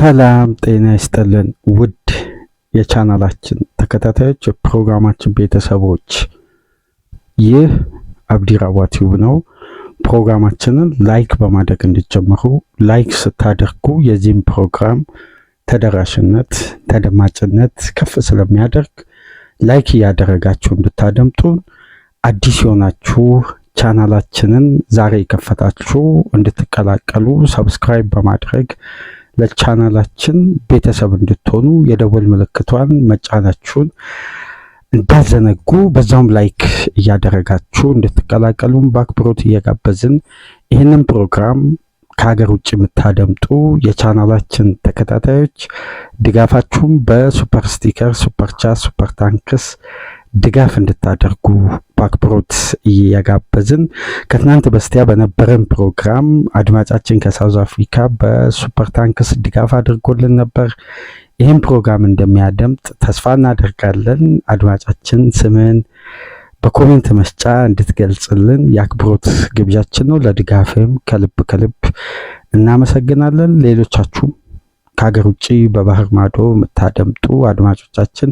ሰላም ጤና ይስጥልን ውድ የቻናላችን ተከታታዮች የፕሮግራማችን ቤተሰቦች፣ ይህ አብዲ ራዋ ቲዩብ ነው። ፕሮግራማችንን ላይክ በማድረግ እንድትጀምሩ፣ ላይክ ስታደርጉ የዚህም ፕሮግራም ተደራሽነት ተደማጭነት ከፍ ስለሚያደርግ ላይክ እያደረጋችሁ እንድታደምጡን፣ አዲስ የሆናችሁ ቻናላችንን ዛሬ የከፈታችሁ እንድትቀላቀሉ ሰብስክራይብ በማድረግ ለቻናላችን ቤተሰብ እንድትሆኑ የደወል ምልክቷን መጫናችሁን እንዳዘነጉ፣ በዛውም ላይክ እያደረጋችሁ እንድትቀላቀሉን በአክብሮት እየጋበዝን ይህንን ፕሮግራም ከሀገር ውጭ የምታደምጡ የቻናላችን ተከታታዮች ድጋፋችሁን በሱፐር ስቲከር፣ ሱፐር ቻት፣ ሱፐር ታንክስ ድጋፍ እንድታደርጉ በአክብሮት እየጋበዝን፣ ከትናንት በስቲያ በነበረን ፕሮግራም አድማጫችን ከሳውዝ አፍሪካ በሱፐር ታንክስ ድጋፍ አድርጎልን ነበር። ይህም ፕሮግራም እንደሚያደምጥ ተስፋ እናደርጋለን። አድማጫችን ስምን በኮሜንት መስጫ እንድትገልጽልን የአክብሮት ግብዣችን ነው። ለድጋፍም ከልብ እናመሰግናለን። ሌሎቻችሁም ከሀገር ውጭ በባህር ማዶ የምታደምጡ አድማጮቻችን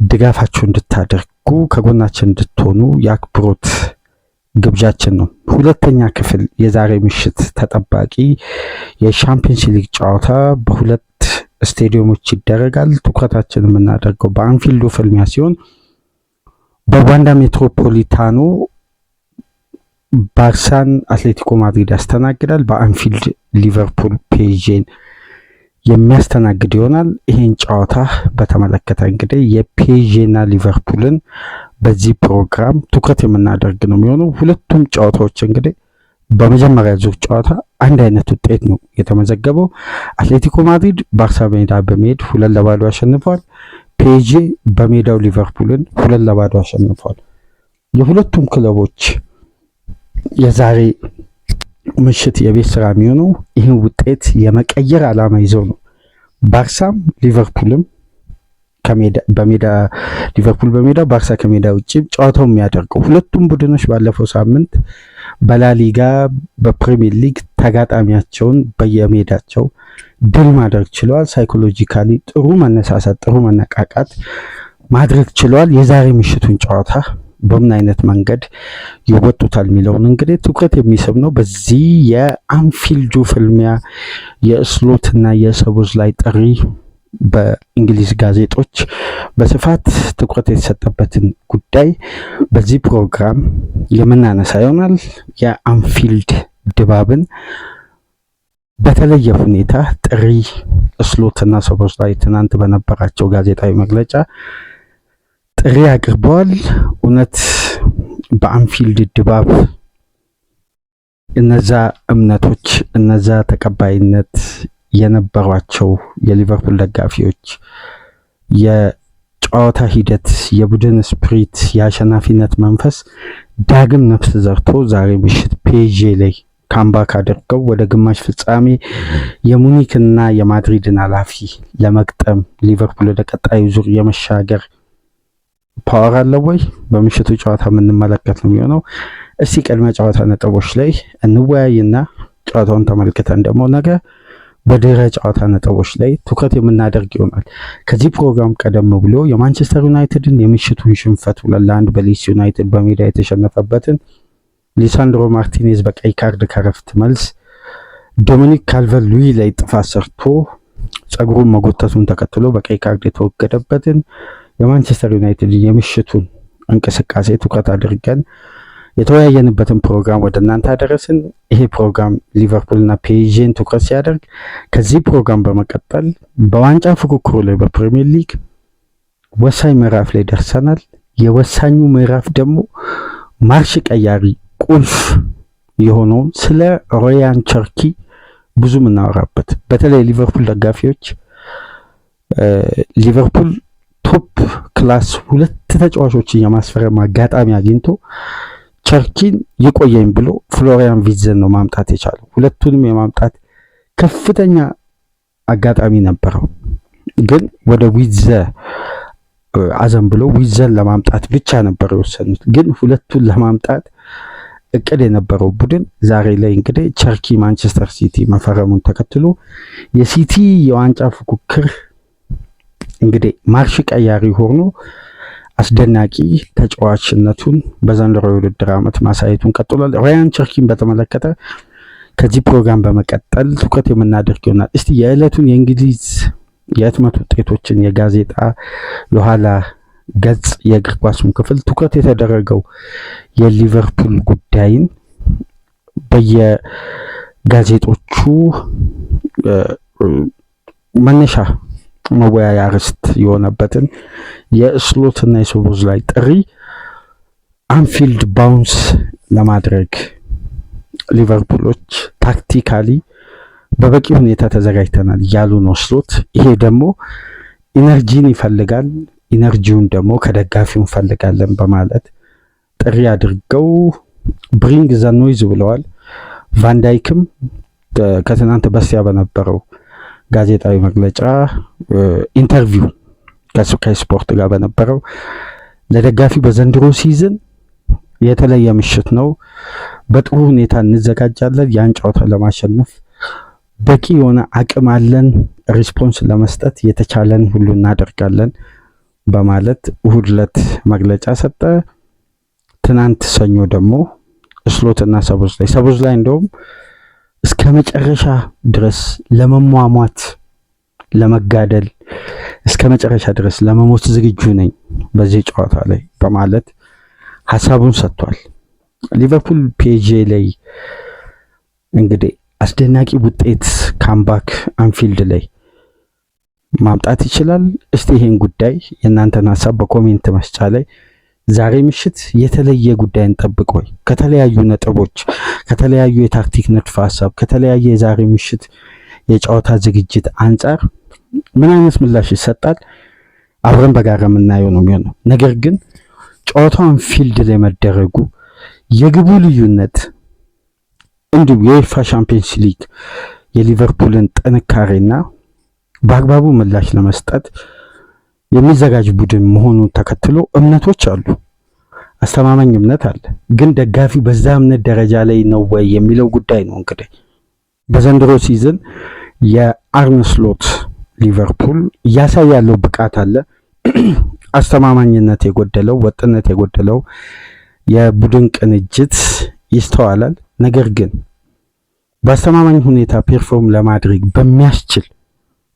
ድጋፋችሁ እንድታደርጉ ከጎናችን እንድትሆኑ የአክብሮት ግብዣችን ነው። ሁለተኛ ክፍል የዛሬ ምሽት ተጠባቂ የሻምፒየንስ ሊግ ጨዋታ በሁለት ስቴዲየሞች ይደረጋል። ትኩረታችን የምናደርገው በአንፊልዱ ፍልሚያ ሲሆን በዋንዳ ሜትሮፖሊታኖ ባርሳን አትሌቲኮ ማድሪድ ያስተናግዳል። በአንፊልድ ሊቨርፑል ፔዤን የሚያስተናግድ ይሆናል። ይሄን ጨዋታ በተመለከተ እንግዲህ የፔዤና ሊቨርፑልን በዚህ ፕሮግራም ትኩረት የምናደርግ ነው የሚሆነው። ሁለቱም ጨዋታዎች እንግዲህ በመጀመሪያ ዙር ጨዋታ አንድ አይነት ውጤት ነው የተመዘገበው። አትሌቲኮ ማድሪድ ባርሳ ሜዳ በመሄድ 2-0 አሸንፏል። ፔዤ በሜዳው ሊቨርፑልን 2-0 አሸንፏል። የሁለቱም ክለቦች የዛሬ ምሽት የቤት ስራ የሚሆነው ይህን ውጤት የመቀየር ዓላማ ይዘው ነው። ባርሳም ሊቨርፑልም ሊቨርፑል በሜዳ ባርሳ ከሜዳ ውጭ ጨዋታው የሚያደርገው ሁለቱም ቡድኖች ባለፈው ሳምንት በላሊጋ በፕሪሚየር ሊግ ተጋጣሚያቸውን በየሜዳቸው ድል ማድረግ ችለዋል። ሳይኮሎጂካሊ ጥሩ መነሳሳት፣ ጥሩ መነቃቃት ማድረግ ችለዋል። የዛሬ ምሽቱን ጨዋታ በምን አይነት መንገድ ይወጡታል የሚለውን እንግዲህ ትኩረት የሚስብ ነው። በዚህ የአንፊልዱ ፍልሚያ የስሎትና የሰቦዝ ላይ ጥሪ በእንግሊዝ ጋዜጦች በስፋት ትኩረት የተሰጠበትን ጉዳይ በዚህ ፕሮግራም የምናነሳ ይሆናል። የአንፊልድ ድባብን በተለየ ሁኔታ ጥሪ ስሎትና ሰቦዝ ላይ ትናንት በነበራቸው ጋዜጣዊ መግለጫ ጥሪ አቅርበዋል። እውነት በአንፊልድ ድባብ እነዛ እምነቶች እነዛ ተቀባይነት የነበሯቸው የሊቨርፑል ደጋፊዎች የጨዋታ ሂደት፣ የቡድን ስፕሪት፣ የአሸናፊነት መንፈስ ዳግም ነፍስ ዘርቶ ዛሬ ምሽት ፔዤ ላይ ካምባክ አድርገው ወደ ግማሽ ፍጻሜ የሙኒክና የማድሪድን ኃላፊ ለመግጠም ሊቨርፑል ወደ ቀጣዩ ዙር የመሻገር ፓወር አለው ወይ? በምሽቱ ጨዋታ የምንመለከት ነው የሚሆነው። እስቲ ቅድመ ጨዋታ ነጥቦች ላይ እንወያይና ጨዋታውን ተመልክተን ደግሞ ነገ በድህረ ጨዋታ ነጥቦች ላይ ትኩረት የምናደርግ ይሆናል። ከዚህ ፕሮግራም ቀደም ብሎ የማንቸስተር ዩናይትድን የምሽቱን ሽንፈት 2-1 በሊድስ ዩናይትድ በሜዳ የተሸነፈበትን ሊሳንድሮ ማርቲኔዝ በቀይ ካርድ ከረፍት መልስ ዶሚኒክ ካልቨርት ሉዊን ላይ ጥፋት ሰርቶ ጸጉሩን መጎተቱን ተከትሎ በቀይ ካርድ የተወገደበትን የማንቸስተር ዩናይትድ የምሽቱን እንቅስቃሴ ትኩረት አድርገን የተወያየንበትን ፕሮግራም ወደ እናንተ አደረስን። ይሄ ፕሮግራም ሊቨርፑልና ፔዤን ትኩረት ሲያደርግ፣ ከዚህ ፕሮግራም በመቀጠል በዋንጫ ፉክክሩ ላይ በፕሪሚየር ሊግ ወሳኝ ምዕራፍ ላይ ደርሰናል። የወሳኙ ምዕራፍ ደግሞ ማርሽ ቀያሪ ቁልፍ የሆነውን ስለ ራያን ቸርኪ ብዙ የምናወራበት፣ በተለይ ሊቨርፑል ደጋፊዎች ሊቨርፑል ቶፕ ክላስ ሁለት ተጫዋቾችን የማስፈረም አጋጣሚ አግኝቶ ቸርኪን ይቆየኝ ብሎ ፍሎሪያን ቪትዘን ነው ማምጣት የቻለው። ሁለቱንም የማምጣት ከፍተኛ አጋጣሚ ነበረው፣ ግን ወደ ቪትዘ አዘን ብሎ ቪትዘን ለማምጣት ብቻ ነበር የወሰኑት። ግን ሁለቱን ለማምጣት እቅድ የነበረው ቡድን ዛሬ ላይ እንግዲህ ቸርኪ ማንቸስተር ሲቲ መፈረሙን ተከትሎ የሲቲ የዋንጫ ፉክክር እንግዲህ ማርሽ ቀያሪ ሆኖ አስደናቂ ተጫዋችነቱን በዘንድሮ የውድድር ዓመት ማሳየቱን ቀጥሏል። ራያን ቸርኪን በተመለከተ ከዚህ ፕሮግራም በመቀጠል ትኩረት የምናደርግ ይሆናል። እስቲ የዕለቱን የእንግሊዝ የህትመት ውጤቶችን የጋዜጣ የኋላ ገጽ የእግር ኳሱን ክፍል ትኩረት የተደረገው የሊቨርፑል ጉዳይን በየጋዜጦቹ መነሻ መወያያ ርዕስት የሆነበትን የስሎትና የሶቦዝላይ ጥሪ አንፊልድ ባውንስ ለማድረግ ሊቨርፑሎች ታክቲካሊ በበቂ ሁኔታ ተዘጋጅተናል ያሉ ነው ስሎት። ይሄ ደግሞ ኢነርጂን ይፈልጋል፣ ኢነርጂውን ደግሞ ከደጋፊው እንፈልጋለን በማለት ጥሪ አድርገው ብሪንግ ዘ ኖይዝ ብለዋል። ቫንዳይክም ከትናንት በስቲያ በነበረው ጋዜጣዊ መግለጫ ኢንተርቪው ከስካይ ስፖርት ጋር በነበረው ለደጋፊ በዘንድሮ ሲዝን የተለየ ምሽት ነው፣ በጥሩ ሁኔታ እንዘጋጃለን፣ ያን ጨዋታ ለማሸነፍ በቂ የሆነ አቅም አለን፣ ሪስፖንስ ለመስጠት የተቻለን ሁሉ እናደርጋለን በማለት እሁድ ዕለት መግለጫ ሰጠ። ትናንት ሰኞ ደግሞ ስሎትና ሰቦዝላይ እንደውም እስከ መጨረሻ ድረስ ለመሟሟት ለመጋደል እስከ መጨረሻ ድረስ ለመሞት ዝግጁ ነኝ በዚህ ጨዋታ ላይ በማለት ሐሳቡን ሰጥቷል። ሊቨርፑል ፔጄ ላይ እንግዲህ አስደናቂ ውጤት ካምባክ አንፊልድ ላይ ማምጣት ይችላል። እስቲ ይሄን ጉዳይ የእናንተን ሐሳብ በኮሜንት መስጫ ላይ ዛሬ ምሽት የተለየ ጉዳይ እንጠብቅ ወይ? ከተለያዩ ነጥቦች፣ ከተለያዩ የታክቲክ ንድፈ ሐሳብ፣ ከተለያየ የዛሬ ምሽት የጨዋታ ዝግጅት አንጻር ምን አይነት ምላሽ ይሰጣል? አብረን በጋራ የምናየው ነው የሚሆነው። ነገር ግን ጨዋታው አንፊልድ ላይ መደረጉ የግቡ ልዩነት እንዲሁ የዩኤፋ ቻምፒየንስ ሊግ የሊቨርፑልን ጥንካሬና በአግባቡ ምላሽ ለመስጠት የሚዘጋጅ ቡድን መሆኑን ተከትሎ እምነቶች አሉ፣ አስተማማኝ እምነት አለ። ግን ደጋፊው በዛ እምነት ደረጃ ላይ ነው ወይ የሚለው ጉዳይ ነው። እንግዲህ በዘንድሮ ሲዝን የአርነ ስሎት ሊቨርፑል እያሳየ ያለው ብቃት አለ፣ አስተማማኝነት የጎደለው ወጥነት የጎደለው የቡድን ቅንጅት ይስተዋላል። ነገር ግን በአስተማማኝ ሁኔታ ፐርፎርም ለማድረግ በሚያስችል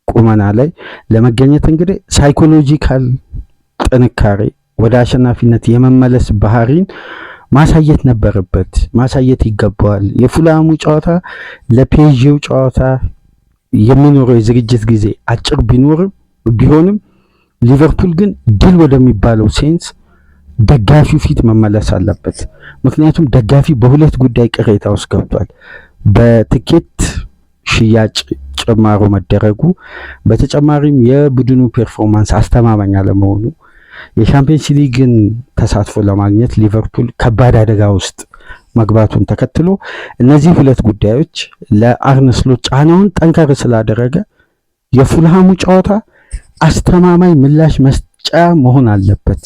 ቁመና ላይ ለመገኘት እንግዲህ ሳይኮሎጂካል ጥንካሬ ወደ አሸናፊነት የመመለስ ባህሪን ማሳየት ነበረበት፣ ማሳየት ይገባዋል። የፉላሙ ጨዋታ ለፔዥው ጨዋታ የሚኖረው የዝግጅት ጊዜ አጭር ቢሆንም ሊቨርፑል ግን ድል ወደሚባለው ሴንስ ደጋፊው ፊት መመለስ አለበት። ምክንያቱም ደጋፊ በሁለት ጉዳይ ቅሬታ ውስጥ ገብቷል። በትኬት ሽያጭ ጭማሮ መደረጉ፣ በተጨማሪም የቡድኑ ፐርፎርማንስ አስተማማኝ አለመሆኑ፣ የቻምፒየንስ ሊግን ተሳትፎ ለማግኘት ሊቨርፑል ከባድ አደጋ ውስጥ መግባቱን ተከትሎ እነዚህ ሁለት ጉዳዮች ለአርነ ስሎት ጫናውን ጠንከር ስላደረገ የፉልሃሙ ጨዋታ አስተማማኝ ምላሽ መስጫ መሆን አለበት።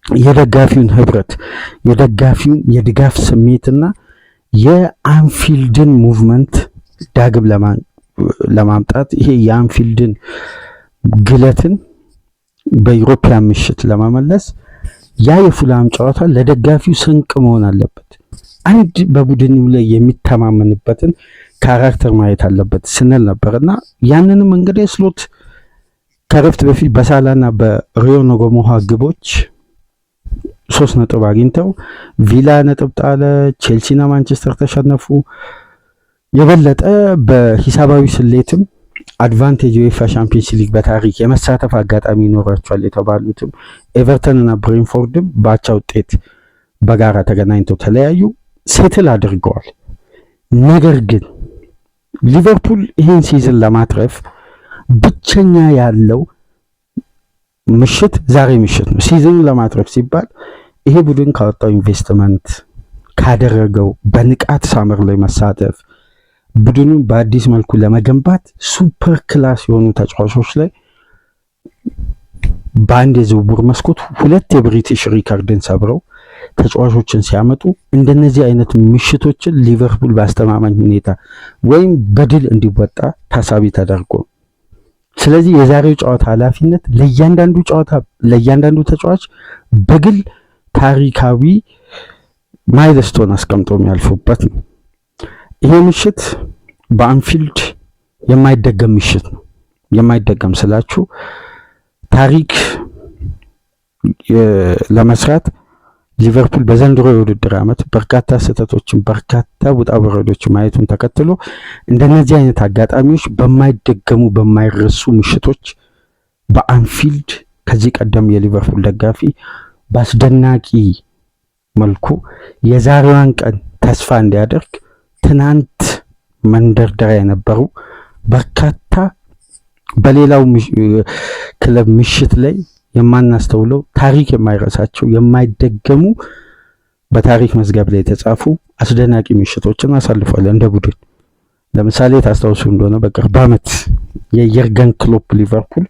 የደጋፊውን ህብረት፣ የደጋፊውን የድጋፍ ስሜትና የአንፊልድን ሙቭመንት ዳግም ለማምጣት ይሄ የአንፊልድን ግለትን በዩሮፒያን ምሽት ለመመለስ ያ የፉልሃም ጨዋታ ለደጋፊው ስንቅ መሆን አለበት። አንድ በቡድኑ ላይ የሚተማመንበትን ካራክተር ማየት አለበት ስንል ነበርና ያንንም እንግዲህ ስሎት ከረፍት በፊት በሳላና በሪዮ ነጎሞሃ ግቦች 3 ነጥብ አግኝተው ቪላ ነጥብ ጣለ፣ ቼልሲና ማንቸስተር ተሸነፉ። የበለጠ በሂሳባዊ ስሌትም አድቫንቴጅ የዩኤፋ ቻምፒየንስ ሊግ በታሪክ የመሳተፍ አጋጣሚ ይኖራቸዋል የተባሉትም ኤቨርተን እና ብሬንፎርድም በአቻ ውጤት በጋራ ተገናኝተው ተለያዩ፣ ሴትል አድርገዋል። ነገር ግን ሊቨርፑል ይህን ሲዝን ለማትረፍ ብቸኛ ያለው ምሽት ዛሬ ምሽት ነው። ሲዝኑ ለማትረፍ ሲባል ይሄ ቡድን ካወጣው ኢንቨስትመንት ካደረገው በንቃት ሳመር ላይ መሳተፍ ቡድኑን በአዲስ መልኩ ለመገንባት ሱፐር ክላስ የሆኑ ተጫዋቾች ላይ በአንድ የዝውውር መስኮት 2 የብሪቲሽ ሪካርድን ሰብረው ተጫዋቾችን ሲያመጡ እንደነዚህ አይነት ምሽቶችን ሊቨርፑል በአስተማማኝ ሁኔታ ወይም በድል እንዲወጣ ታሳቢ ተደርጎ። ስለዚህ የዛሬው ጨዋታ ኃላፊነት ለእያንዳንዱ ተጫዋች በግል ታሪካዊ ማይልስቶን አስቀምጦ የሚያልፉበት ነው። ይሄ ምሽት በአንፊልድ የማይደገም ምሽት ነው። የማይደገም ስላችሁ ታሪክ ለመስራት ሊቨርፑል በዘንድሮ የውድድር ዓመት በርካታ ስህተቶችን በርካታ ውጣ ውረዶችን ማየቱን ተከትሎ እንደነዚህ አይነት አጋጣሚዎች በማይደገሙ በማይረሱ ምሽቶች በአንፊልድ ከዚህ ቀደም የሊቨርፑል ደጋፊ በአስደናቂ መልኩ የዛሬዋን ቀን ተስፋ እንዲያደርግ ትናንት መንደርደሪያ የነበሩ በርካታ በሌላው ክለብ ምሽት ላይ የማናስተውለው ታሪክ የማይረሳቸው የማይደገሙ በታሪክ መዝገብ ላይ የተጻፉ አስደናቂ ምሽቶችን አሳልፏል እንደ ቡድን። ለምሳሌ ታስታውሱ እንደሆነ በቅርብ ዓመት የየርገን ክሎፕ ሊቨርፑል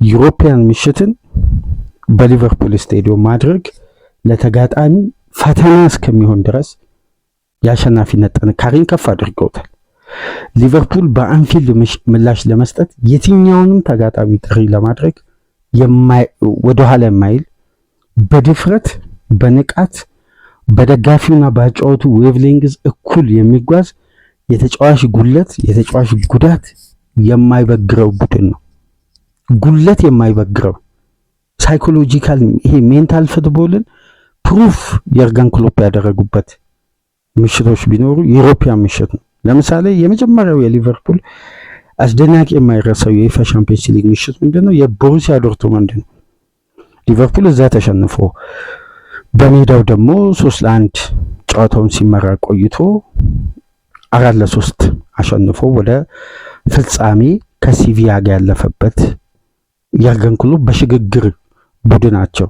ዩሮፒያን ምሽትን በሊቨርፑል ስቴዲየም ማድረግ ለተጋጣሚ ፈተና እስከሚሆን ድረስ የአሸናፊነት ጥንካሬን ከፍ አድርገውታል። ሊቨርፑል በአንፊልድ ምላሽ ለመስጠት የትኛውንም ተጋጣሚ ጥሪ ለማድረግ ወደኋላ የማይል በድፍረት በንቃት በደጋፊውና በአጫወቱ ዌቭሊንግዝ እኩል የሚጓዝ የተጫዋች ጉለት የተጫዋች ጉዳት የማይበግረው ቡድን ነው። ጉለት የማይበግረው ሳይኮሎጂካል ይሄ ሜንታል ፉትቦልን ፕሩፍ የርገን ክሎፕ ያደረጉበት ምሽቶች ቢኖሩ የዩሮፒያን ምሽት ነው። ለምሳሌ የመጀመሪያው የሊቨርፑል አስደናቂ የማይረሳው የዩኤፋ ቻምፒየንስ ሊግ ምሽት ምንድነው? የቦሩሲያ ዶርትሙንድ ነው። ሊቨርፑል እዛ ተሸንፎ በሜዳው ደግሞ 3-1 ጨዋታውን ሲመራ ቆይቶ 4-3 አሸንፎ ወደ ፍጻሜ ከሲቪያ ጋር ያለፈበት የርገን ክሎፕ በሽግግር ቡድናቸው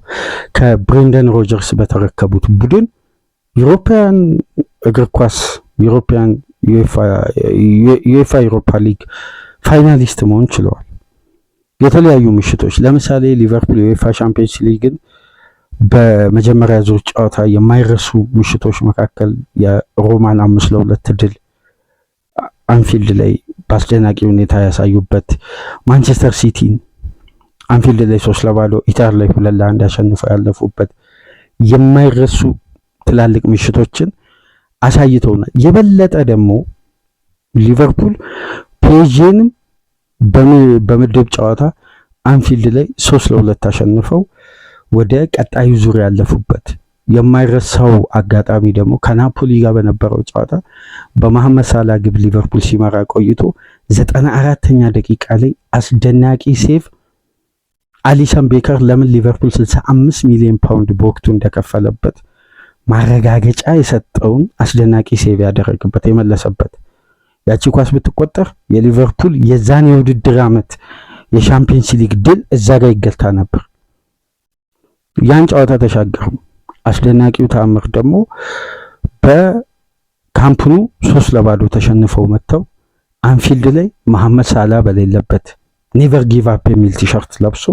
ከብሬንደን ሮጀርስ በተረከቡት ቡድን ዩሮፒያን እግር ኳስ ዩሮፒያን ዩኤፋ ዩሮፓ ሊግ ፋይናሊስት መሆን ችለዋል። የተለያዩ ምሽቶች ለምሳሌ ሊቨርፑል የዩኤፋ ቻምፒየንስ ሊግን በመጀመሪያ ዙር ጨዋታ የማይረሱ ምሽቶች መካከል የሮማን 5-2 ድል አንፊልድ ላይ በአስደናቂ ሁኔታ ያሳዩበት፣ ማንቸስተር ሲቲን አንፊልድ ላይ 3-0 ኢታር ላይ 2-1 አሸንፈው ያለፉበት የማይረሱ ትላልቅ ምሽቶችን አሳይተውናል። የበለጠ ደግሞ ሊቨርፑል ፔዥንም በምድብ ጨዋታ አንፊልድ ላይ 3-2 አሸንፈው ወደ ቀጣዩ ዙር ያለፉበት የማይረሳው አጋጣሚ ደግሞ ከናፖሊ ጋር በነበረው ጨዋታ በመሐመድ ሳላ ግብ ሊቨርፑል ሲመራ ቆይቶ 94ኛ ደቂቃ ላይ አስደናቂ ሴቭ አሊሰን ቤከር ለምን ሊቨርፑል 65 ሚሊዮን ፓውንድ በወቅቱ እንደከፈለበት ማረጋገጫ የሰጠውን አስደናቂ ሴቭ ያደረገበት የመለሰበት ያቺ ኳስ ብትቆጠር የሊቨርፑል የዛን የውድድር ዓመት የሻምፒየንስ ሊግ ድል እዛ ጋር ይገልታ ነበር። ያን ጨዋታ ተሻገሩ። አስደናቂው ተአምር ደግሞ በካምፕኑ 3-0 ተሸንፈው መጥተው አንፊልድ ላይ መሐመድ ሳላ በሌለበት ኔቨር ጊቭ አፕ የሚል ቲሸርት ለብሶ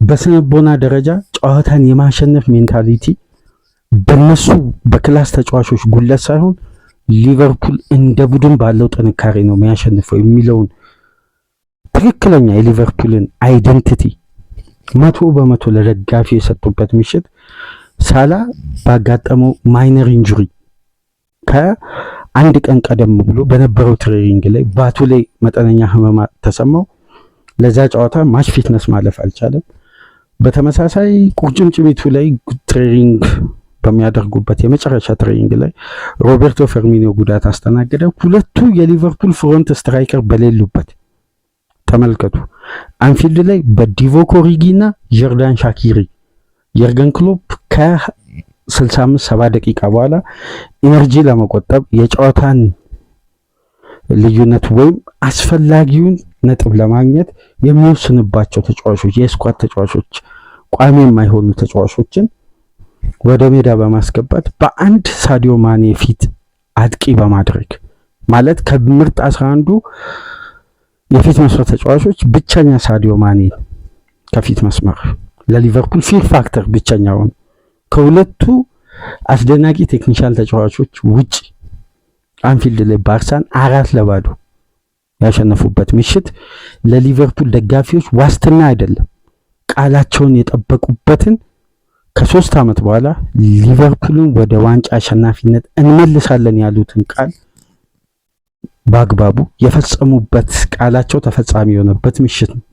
በስነቦና ደረጃ ጨዋታን የማሸነፍ ሜንታሊቲ በነሱ በክላስ ተጫዋቾች ጉለት ሳይሆን ሊቨርፑል እንደ ቡድን ባለው ጥንካሬ ነው የሚያሸንፈው የሚለውን ትክክለኛ የሊቨርፑልን አይደንቲቲ 100% ለደጋፊ የሰጡበት ምሽት ሳላ ባጋጠመው ማይነር ኢንጁሪ ከአንድ ቀን ቀደም ብሎ በነበረው ትሬኒንግ ላይ ባቱ ላይ መጠነኛ ህመም ተሰማው። ለዛ ጨዋታ ማች ፊትነስ ማለፍ አልቻለም። በተመሳሳይ ቁርጭምጭሚቱ ላይ ትሬኒንግ በሚያደርጉበት የመጨረሻ ትሬኒንግ ላይ ሮቤርቶ ፈርሚኒዮ ጉዳት አስተናገደ። ሁለቱ የሊቨርፑል ፍሮንት ስትራይከር በሌሉበት ተመልከቱ። አንፊልድ ላይ በዲቮክ ኦሪጊ እና ጆርዳን ሻኪሪ የርገን ክሎፕ ከ65-70 ደቂቃ በኋላ ኢነርጂ ለመቆጠብ የጨዋታን ልዩነት ወይም አስፈላጊውን ነጥብ ለማግኘት የሚወስንባቸው ተጫዋቾች የስኳድ ተጫዋቾች ቋሚ የማይሆኑ ተጫዋቾችን ወደ ሜዳ በማስገባት በአንድ ሳዲዮ ማኔ ፊት አጥቂ በማድረግ ማለት ከምርጥ 11ዱ የፊት መስመር ተጫዋቾች ብቸኛ ሳዲዮ ማኔ ከፊት መስመር ለሊቨርፑል ፊር ፋክተር ብቸኛውን ከሁለቱ አስደናቂ ቴክኒሻል ተጫዋቾች ውጪ አንፊልድ ላይ ባርሳን 4-0 ያሸነፉበት ምሽት ለሊቨርፑል ደጋፊዎች ዋስትና አይደለም። ቃላቸውን የጠበቁበትን ከ3 ዓመት በኋላ ሊቨርፑልን ወደ ዋንጫ አሸናፊነት እንመልሳለን ያሉትን ቃል በአግባቡ የፈጸሙበት ቃላቸው ተፈጻሚ የሆነበት ምሽት ነው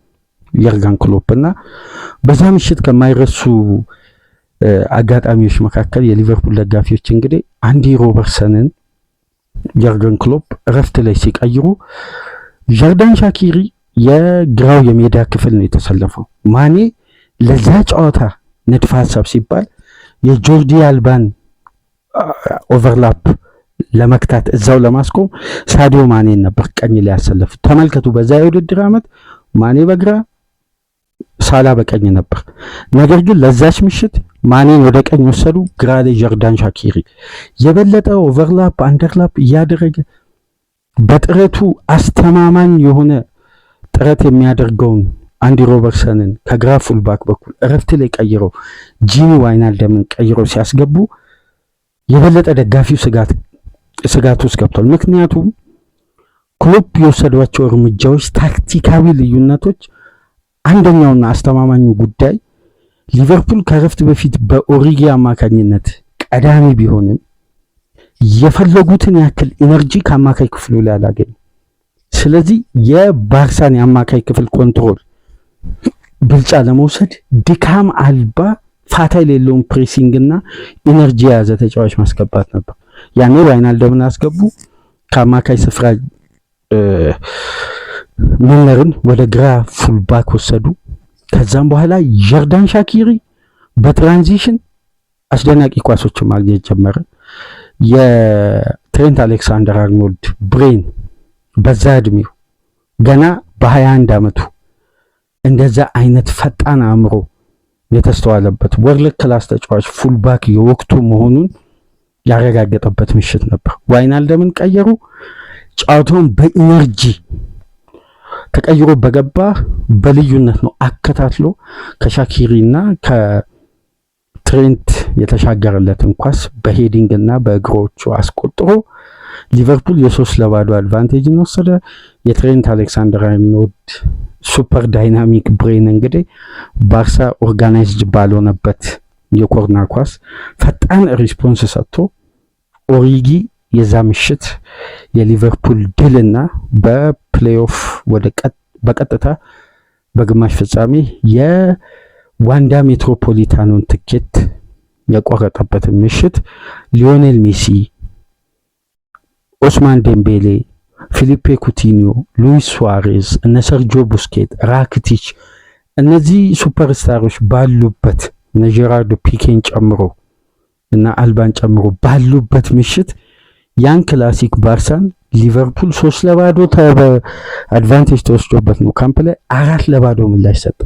የርገን ክሎፕ እና በዛ ምሽት ከማይረሱ አጋጣሚዎች መካከል የሊቨርፑል ደጋፊዎች እንግዲህ አንዲ ሮበርትሰንን የርገን ክሎፕ እረፍት ላይ ሲቀይሩ ዣርዳን ሻኪሪ የግራው የሜዳ ክፍል ነው የተሰለፈው። ማኔ ለዛ ጨዋታ ንድፈ ሐሳብ ሲባል የጆርዲ አልባን ኦቨርላፕ ለመክታት እዛው ለማስቆም ሳዲዮ ማኔን ነበር ቀኝ ላይ ያሰለፉት። ተመልከቱ፣ በዛ የውድድር ዓመት ማኔ በግራ ሳላ በቀኝ ነበር። ነገር ግን ለዛች ምሽት ማኔን ወደ ቀኝ ወሰዱ፣ ግራ ላይ ዣርዳን ሻኪሪ የበለጠ ኦቨርላፕ አንደርላፕ እያደረገ በጥረቱ አስተማማኝ የሆነ ጥረት የሚያደርገውን አንዲ ሮበርትሰንን ከግራ ፉልባክ በኩል እረፍት ላይ ቀይረው ጂሚ ዋይናልደምን ቀይረው ሲያስገቡ የበለጠ ደጋፊው ስጋት ውስጥ ገብቷል። ምክንያቱም ክሎፕ የወሰዷቸው እርምጃዎች፣ ታክቲካዊ ልዩነቶች አንደኛውና አስተማማኙ ጉዳይ ሊቨርፑል ከረፍት በፊት በኦሪጊ አማካኝነት ቀዳሚ ቢሆንም የፈለጉትን ያክል ኢነርጂ ከአማካይ ክፍሉ ላይ አላገኙም። ስለዚህ የባርሳን የአማካይ ክፍል ኮንትሮል ብልጫ ለመውሰድ ድካም አልባ ፋታ የሌለውን ፕሬሲንግ እና ኢነርጂ የያዘ ተጫዋች ማስገባት ነበር። ያኔ ዋይናልደምን አስገቡ፣ ከአማካይ ስፍራ ሚለርን ወደ ግራ ፉልባክ ወሰዱ። ከዛም በኋላ ዣርዳን ሻኪሪ በትራንዚሽን አስደናቂ ኳሶችን ማግኘት ጀመረ። የትሬንት አሌክሳንደር አርኖልድ ብሬን በዛ እድሜው ገና በ21 ዓመቱ እንደዛ አይነት ፈጣን አእምሮ የተስተዋለበት ወርልድ ክላስ ተጫዋች ፉልባክ የወቅቱ መሆኑን ያረጋገጠበት ምሽት ነበር። ዋይናልደምን ቀየሩ። ጨዋታውን በኢነርጂ ተቀይሮ በገባ በልዩነት ነው አከታትሎ ከሻኪሪና ከትሬንት የተሻገረለትን ኳስ በሄዲንግና በእግሮቹ አስቆጥሮ ሊቨርፑል የ3-0 አድቫንቴጅን ወሰደ። የትሬንት አሌክሳንደር አርኖልድ ሱፐር ዳይናሚክ ብሬን እንግዲህ ባርሳ ኦርጋናይዝድ ባልሆነበት የኮርነር ኳስ ፈጣን ሪስፖንስ ሰጥቶ ኦሪጊ የዛ ምሽት የሊቨርፑል ድልና በፕሌይኦፍ በቀጥታ በግማሽ ፍጻሜ የዋንዳ ሜትሮፖሊታኖን ትኬት የቆረጠበትን ምሽት ሊዮኔል ሜሲ፣ ኦስማን ዴምቤሌ፣ ፊሊፔ ኩቲኒዮ፣ ሉዊስ ሱዋሬዝ፣ እነ ሰርጂዮ ቡስኬት፣ ራክቲች እነዚህ ሱፐርስታሮች ባሉበት እነ ጄራርዶ ፒኬን ጨምሮ እና አልባን ጨምሮ ባሉበት ምሽት ያን ክላሲክ ባርሳን ሊቨርፑል 3-0 አድቫንቴጅ ተወስዶበት ነው ካምፕ ላይ 4-0 ምላሽ ሰጠ።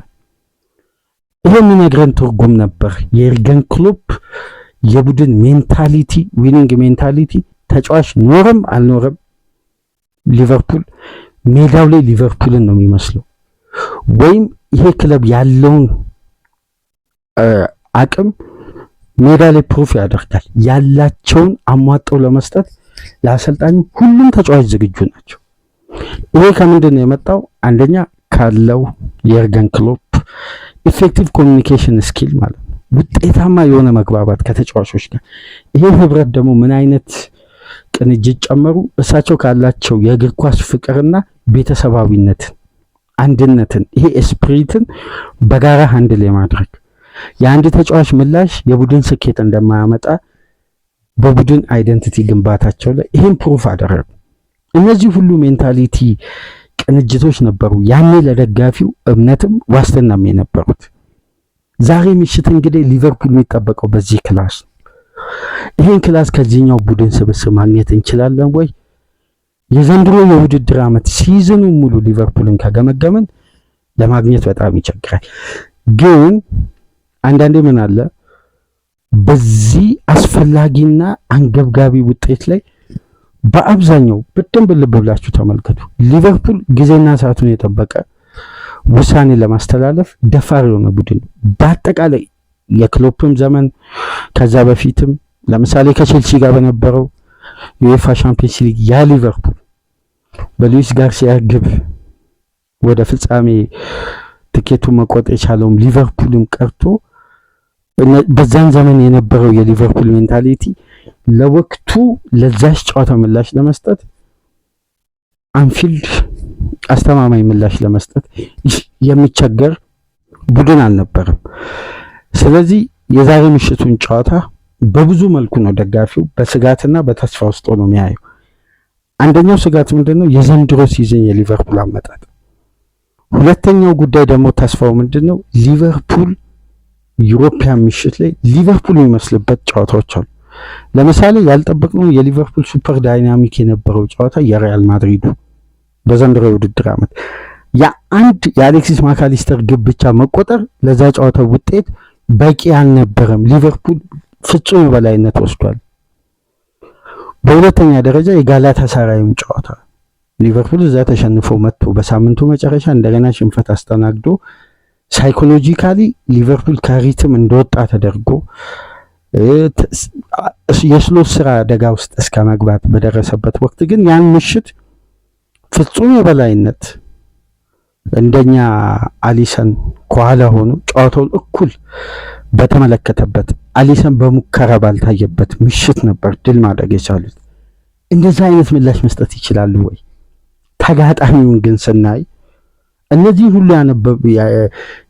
ይሄ የሚነግረን ትርጉም ነበር የርገን ክሎፕ የቡድን ሜንታሊቲ፣ ዊኒንግ ሜንታሊቲ ተጫዋች ኖረም አልኖረም ሊቨርፑል ሜዳው ላይ ሊቨርፑልን ነው የሚመስለው። ወይም ይሄ ክለብ ያለውን አቅም ሜዳ ላይ ፕሩፍ ያደርጋል። ያላቸውን አሟጠው ለመስጠት ለአሰልጣኙ ሁሉም ተጫዋች ዝግጁ ናቸው። ይሄ ከምንድን ነው የመጣው? አንደኛ ካለው የርገን ክሎፕ ኢፌክቲቭ ኮሚኒኬሽን ስኪል ማለት ነው፣ ውጤታማ የሆነ መግባባት ከተጫዋቾች ጋር። ይሄ ህብረት ደግሞ ምን አይነት ቅንጅት ጨመሩ? እሳቸው ካላቸው የእግር ኳስ ፍቅርና ቤተሰባዊነትን፣ አንድነትን፣ ይሄ ስፕሪትን በጋራ አንድ ላይ ማድረግ የአንድ ተጫዋች ምላሽ የቡድን ስኬት እንደማያመጣ በቡድን አይደንቲቲ ግንባታቸው ላይ ይሄን ፕሩፍ አደረጉ። እነዚህ ሁሉ ሜንታሊቲ ቅንጅቶች ነበሩ ያኔ ለደጋፊው እምነትም ዋስትናም የነበሩት። ዛሬ ምሽት እንግዲህ ሊቨርፑል የሚጠበቀው በዚህ ክላስ ነው። ይሄን ክላስ ከዚህኛው ቡድን ስብስብ ማግኘት እንችላለን ወይ? የዘንድሮ የውድድር ዓመት ሲዝኑ ሙሉ ሊቨርፑልን ከገመገመን ለማግኘት በጣም ይቸግራል። ግን አንዳንዴ ምን አለ በዚህ አስፈላጊና አንገብጋቢ ውጤት ላይ በአብዛኛው በደንብ ልብ ብላችሁ ተመልከቱ። ሊቨርፑል ጊዜና ሰዓቱን የጠበቀ ውሳኔ ለማስተላለፍ ደፋር የሆነ ቡድን። በአጠቃላይ የክሎፕም ዘመን ከዛ በፊትም ለምሳሌ ከቼልሲ ጋር በነበረው ዩኤፋ ሻምፒየንስ ሊግ ያ ሊቨርፑል በሉዊስ ጋርሲያ ግብ ወደ ፍጻሜ ትኬቱን መቆጠር የቻለውም ሊቨርፑልም ቀርቶ በዛን ዘመን የነበረው የሊቨርፑል ሜንታሊቲ ለወቅቱ ለዛች ጨዋታ ምላሽ ለመስጠት አንፊልድ አስተማማኝ ምላሽ ለመስጠት የሚቸገር ቡድን አልነበረም። ስለዚህ የዛሬ ምሽቱን ጨዋታ በብዙ መልኩ ነው ደጋፊው በስጋትና በተስፋ ውስጥ ነው የሚያየው። አንደኛው ስጋት ምንድነው? የዘንድሮ ሲዝን የሊቨርፑል አመጣጥ። ሁለተኛው ጉዳይ ደግሞ ተስፋው ምንድነው? ሊቨርፑል ዩሮፒያን ምሽት ላይ ሊቨርፑል የሚመስልበት ጨዋታዎች አሉ። ለምሳሌ ያልጠበቅነው የሊቨርፑል ሱፐር ዳይናሚክ የነበረው ጨዋታ የሪያል ማድሪዱ በዘንድሮ የውድድር ዓመት አንድ የአሌክሲስ ማካሊስተር ግብ ብቻ መቆጠር ለዛ ጨዋታ ውጤት በቂ አልነበረም። ሊቨርፑል ፍጹም የበላይነት ወስዷል። በሁለተኛ ደረጃ የጋላታሳራይም ጨዋታ ሊቨርፑል እዛ ተሸንፎ መጥቶ በሳምንቱ መጨረሻ እንደገና ሽንፈት አስተናግዶ ሳይኮሎጂካሊ ሊቨርፑል ከሪትም እንደወጣ ተደርጎ የስሎት ስራ አደጋ ውስጥ እስከ መግባት በደረሰበት ወቅት ግን ያን ምሽት ፍጹም የበላይነት እንደኛ አሊሰን ከኋላ ሆኖ ጨዋታውን እኩል በተመለከተበት አሊሰን በሙከራ ባልታየበት ምሽት ነበር ድል ማድረግ የቻሉት። እንደዛ አይነት ምላሽ መስጠት ይችላሉ ወይ? ተጋጣሚውን ግን ስናይ እነዚህ ሁሉ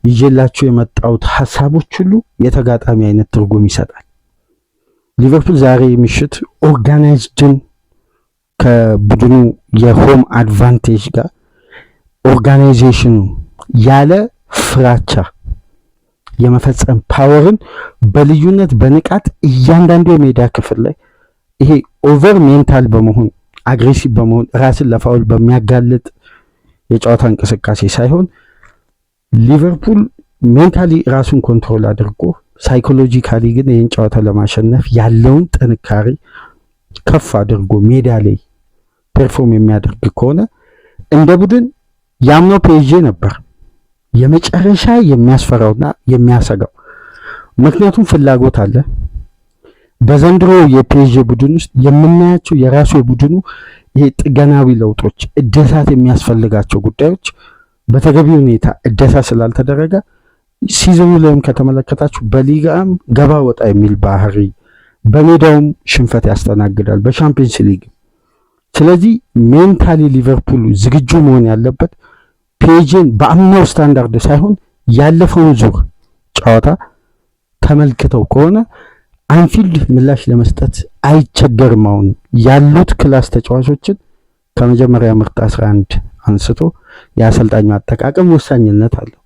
ይዤላችሁ የመጣሁት ሐሳቦች ሁሉ የተጋጣሚ አይነት ትርጉም ይሰጣል። ሊቨርፑል ዛሬ ምሽት ኦርጋናይዝድን ከቡድኑ የሆም አድቫንቴጅ ጋር ኦርጋናይዜሽኑ ያለ ፍራቻ የመፈጸም ፓወርን በልዩነት በንቃት እያንዳንዱ የሜዳ ክፍል ላይ ይሄ ኦቨር ሜንታል በመሆን አግሬሲቭ በመሆን ራስን ለፋውል በሚያጋልጥ የጨዋታ እንቅስቃሴ ሳይሆን ሊቨርፑል ሜንታሊ ራሱን ኮንትሮል አድርጎ ሳይኮሎጂካሊ ግን ይህን ጨዋታ ለማሸነፍ ያለውን ጥንካሬ ከፍ አድርጎ ሜዳ ላይ ፐርፎርም የሚያደርግ ከሆነ እንደ ቡድን ያምነው ፔጄ ነበር የመጨረሻ የሚያስፈራውና የሚያሰጋው። ምክንያቱም ፍላጎት አለ። በዘንድሮ የፔጄ ቡድን ውስጥ የምናያቸው የራሱ የቡድኑ ይሄ ጥገናዊ ለውጦች እደሳት የሚያስፈልጋቸው ጉዳዮች በተገቢ ሁኔታ እደሳ ስላልተደረገ ሲዝኑ ላይም ከተመለከታችሁ በሊጋም ገባ ወጣ የሚል ባህሪ፣ በሜዳውም ሽንፈት ያስተናግዳል በሻምፒየንስ ሊግ። ስለዚህ ሜንታሊ ሊቨርፑል ዝግጁ መሆን ያለበት ፔጄን በአምናው ስታንዳርድ ሳይሆን ያለፈውን ዙር ጨዋታ ተመልክተው ከሆነ አንፊልድ ምላሽ ለመስጠት አይቸገርም። አሁን ያሉት ክላስ ተጫዋቾችን ከመጀመሪያ ምርጥ 11 አንስቶ የአሰልጣኙ አጠቃቀም ወሳኝነት አለው።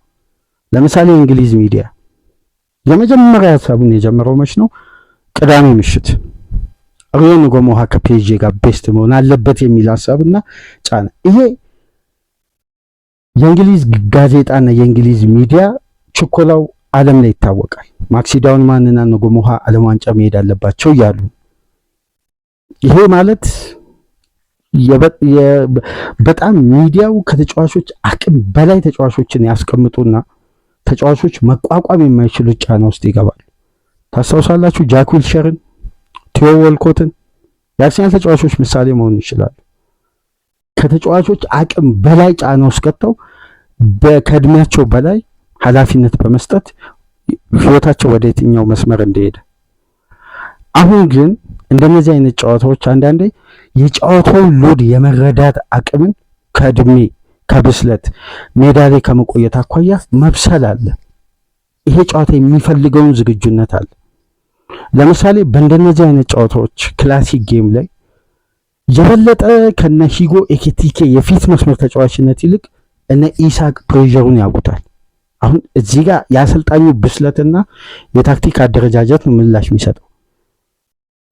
ለምሳሌ እንግሊዝ ሚዲያ የመጀመሪያ ሐሳቡን የጀመረው መች ነው? ቅዳሜ ምሽት ሪዮን ጎሞሃ ከፔጄ ጋር ቤስት መሆን አለበት የሚል ሐሳብና ጫና። ይሄ የእንግሊዝ ጋዜጣና የእንግሊዝ ሚዲያ ችኮላው ዓለም ላይ ይታወቃል። ማክሲዳውን ማንና ጎሞሃ ዓለም ዋንጫ መሄድ አለባቸው እያሉ ይሄ ማለት በጣም ሚዲያው ከተጫዋቾች አቅም በላይ ተጫዋቾችን ያስቀምጡና ተጫዋቾች መቋቋም የማይችሉ ጫና ውስጥ ይገባሉ። ታስታውሳላችሁ ጃክ ዊልሸርን፣ ቲዮ ወልኮትን የአርሰናል ተጫዋቾች ምሳሌ መሆን ይችላሉ። ከተጫዋቾች አቅም በላይ ጫና ውስጥ ከተው ከእድሜያቸው በላይ ኃላፊነት በመስጠት ህይወታቸው ወደ የትኛው መስመር እንደሄደ። አሁን ግን እንደነዚህ አይነት ጨዋታዎች አንዳንዴ የጨዋታውን ሎድ የመረዳት አቅምን ከእድሜ ከብስለት ሜዳ ላይ ከመቆየት አኳያ መብሰል አለ። ይሄ ጨዋታ የሚፈልገውን ዝግጁነት አለ። ለምሳሌ በእንደነዚህ አይነት ጨዋታዎች ክላሲክ ጌም ላይ የበለጠ ከነ ሂጎ ኤኪቲኬ የፊት መስመር ተጫዋችነት ይልቅ እነ ኢሳቅ ፕሬዠሩን ያውቁታል። አሁን እዚህ ጋር የአሰልጣኙ ብስለትና የታክቲክ አደረጃጀት ነው ምላሽ የሚሰጠው።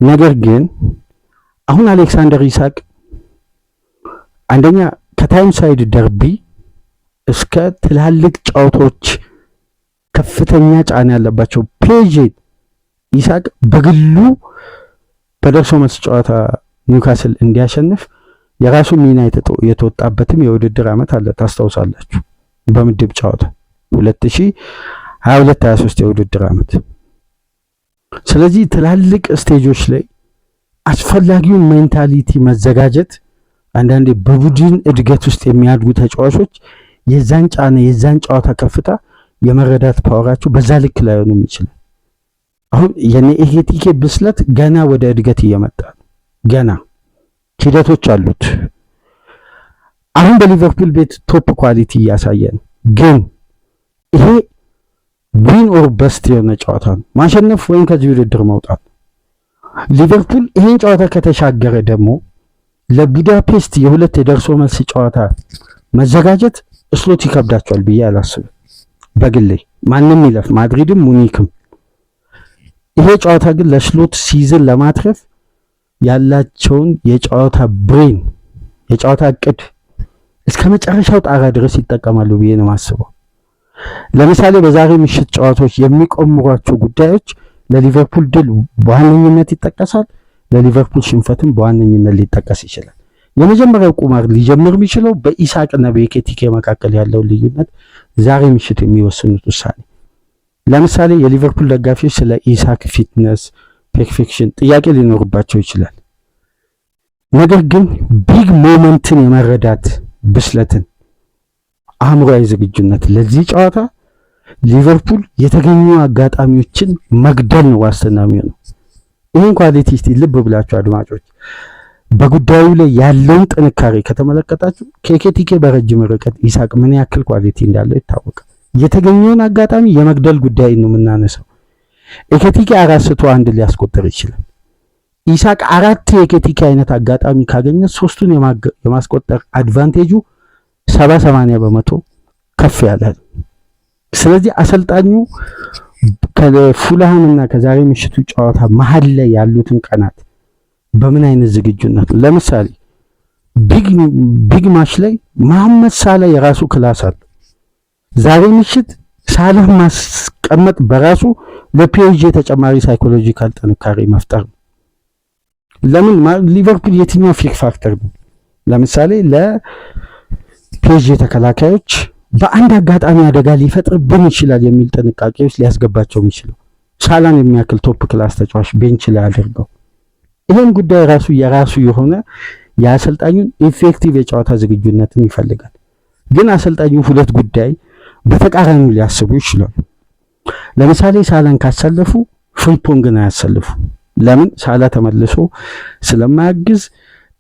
ነገር ግን አሁን አሌክሳንደር ኢሳቅ አንደኛ ከታይም ሳይድ ደርቢ እስከ ትላልቅ ጨዋታዎች ከፍተኛ ጫና ያለባቸው ፔጄ ኢሳቅ በግሉ በደርሶ መልስ ጨዋታ ኒውካስል እንዲያሸንፍ የራሱ ሚና የተወጣበትም የውድድር ዓመት አለ። ታስታውሳላችሁ በምድብ ጨዋታ 2022-23 የውድድር ዓመት ስለዚህ ትላልቅ ስቴጆች ላይ አስፈላጊውን ሜንታሊቲ መዘጋጀት አንዳንዴ በቡድን እድገት ውስጥ የሚያድጉ ተጫዋቾች የዛን ጫና የዛን ጨዋታ ከፍታ የመረዳት ፓወራቸው በዛ ልክ ላይሆንም ይችላል። አሁን የኔ ኤኬቲኬ ብስለት ገና ወደ እድገት እየመጣ ገና ሂደቶች አሉት። አሁን በሊቨርፑል ቤት ቶፕ ኳሊቲ እያሳየ ነው። ግን ይሄ ዊን ኦር በስት የሆነ ጨዋታ ነው። ማሸነፍ ወይም ከዚህ ውድድር መውጣት። ሊቨርፑል ይሄን ጨዋታ ከተሻገረ ደግሞ ለቡዳፔስት የሁለት የደርሶ መልስ ጨዋታ መዘጋጀት ስሎት ይከብዳቸዋል ብዬ አላስብም። በግሌ ማንም ይለፍ ማድሪድም ሙኒክም ይሄ ጨዋታ ግን ለስሎት ሲዝን ለማትረፍ ያላቸውን የጨዋታ ብሬን የጨዋታ እቅድ እስከ መጨረሻው ጣራ ድረስ ይጠቀማሉ ብዬ ነው የማስበው። ለምሳሌ በዛሬ ምሽት ጨዋታዎች የሚቆምሯቸው ጉዳዮች ለሊቨርፑል ድል በዋነኝነት ይጠቀሳል፣ ለሊቨርፑል ሽንፈትም በዋነኝነት ሊጠቀስ ይችላል። የመጀመሪያው ቁማር ሊጀምር የሚችለው በኢሳቅና በኤኬቲኬ መካከል ያለው ልዩነት ዛሬ ምሽት የሚወስኑት ውሳኔ። ለምሳሌ የሊቨርፑል ደጋፊዎች ስለ ኢሳቅ ፊትነስ ፐርፌክሽን ጥያቄ ሊኖርባቸው ይችላል። ነገር ግን ቢግ ሞመንትን የመረዳት ብስለትን፣ አእምሯዊ ዝግጁነት ለዚህ ጨዋታ ሊቨርፑል የተገኙ አጋጣሚዎችን መግደል ነው ዋስትና የሚሆነው። ይህን ኳሊቲ እስቲ ልብ ብላችሁ አድማጮች በጉዳዩ ላይ ያለውን ጥንካሬ ከተመለከታችሁ ከኤኬቲኬ በረጅም ርቀት ኢሳቅ ምን ያክል ኳሊቲ እንዳለው ይታወቃል። የተገኘውን አጋጣሚ የመግደል ጉዳይ ነው የምናነሳው። ኤኬቲኬ 4 ስቶ 1 ሊያስቆጥር ይችላል። ኢሳቅ 4 የኤኬቲኬ አይነት አጋጣሚ ካገኘ 3ቱን የማስቆጠር አድቫንቴጁ 70-80 በመቶ ከፍ ያለ። ስለዚህ አሰልጣኙ ከፉልሃም እና ከዛሬ ምሽቱ ጨዋታ መሀል ላይ ያሉትን ቀናት በምን አይነት ዝግጁነት ነው። ለምሳሌ ቢግ ማች ላይ መሐመድ ሳላ የራሱ ክላስ አለ። ዛሬ ምሽት ሳላህ ማስቀመጥ በራሱ ለፒኤስጂ ተጨማሪ ሳይኮሎጂካል ጥንካሬ መፍጠር ነው። ለምን ሊቨርፑል የትኛው ፌክ ፋክተር ነው? ለምሳሌ ለፒኤስጂ ተከላካዮች በአንድ አጋጣሚ አደጋ ሊፈጥርብን ይችላል የሚል ጥንቃቄዎች ሊያስገባቸው የሚችለው ሳላን የሚያክል ቶፕ ክላስ ተጫዋች ቤንች ላይ አድርገው ይሄን ጉዳይ ራሱ የራሱ የሆነ የአሰልጣኙን ኢፌክቲቭ የጨዋታ ዝግጁነትን ይፈልጋል። ግን አሰልጣኙ ሁለት ጉዳይ በተቃራኒው ሊያስቡ ይችላሉ። ለምሳሌ ሳላን ካሰለፉ ፍሪፖንግን አያሰልፉ። ለምን? ሳላ ተመልሶ ስለማያግዝ